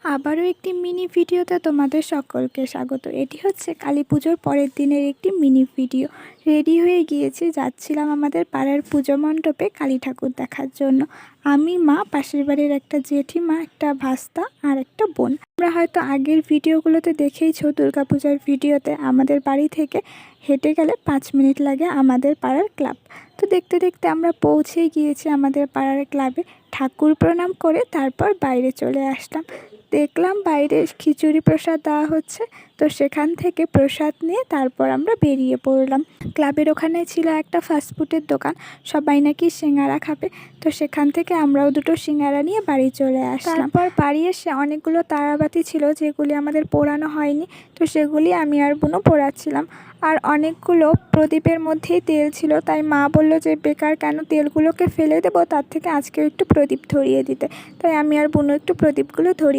আবারও একটি মিনি ভিডিওতে তোমাদের সকলকে স্বাগত। এটি হচ্ছে কালী পুজোর পরের দিনের একটি মিনি ভিডিও। রেডি হয়ে গিয়েছি, যাচ্ছিলাম আমাদের পাড়ার পুজো মণ্ডপে কালী ঠাকুর দেখার জন্য। আমি, মা, পাশের বাড়ির একটা জেঠিমা, একটা ভাস্তা আর একটা বোন। আমরা হয়তো আগের ভিডিওগুলোতে দেখেইছো, দুর্গাপূজার ভিডিওতে আমাদের বাড়ি থেকে হেঁটে গেলে 5 মিনিট লাগে আমাদের পাড়ার ক্লাব। তো দেখতে দেখতে আমরা পৌঁছেই গিয়েছি আমাদের পাড়ার ক্লাবে। ঠাকুর প্রণাম করে তারপর বাইরে চলে আসলাম। দেখলাম বাইরে খিচুড়ি প্রসাদ দেওয়া হচ্ছে, তো সেখান থেকে প্রসাদ নিয়ে তারপর আমরা বেরিয়ে পড়লাম। ক্লাবের ওখানে ছিল একটা ফাস্টফুডের দোকান, সবাই নাকি সিঙ্গারা খাবে, তো সেখান থেকে আমরাও দুটো সিঙ্গারা নিয়ে বাড়ি চলে আসলাম। তারপর বাড়ি এসে অনেকগুলো তারাবাতি ছিল যেগুলি আমাদের পোড়ানো হয়নি, তো সেগুলি আমি আর বোনও পোড়াচ্ছিলাম। আর অনেকগুলো প্রদীপের মধ্যেই তেল ছিল, তাই মা বলল যে বেকার কেন তেলগুলোকে ফেলে দেবো, তার থেকে আজকে একটু প্রদীপ ধরিয়ে দিতে। তাই আমি আর বোনও একটু প্রদীপগুলো ধরিয়ে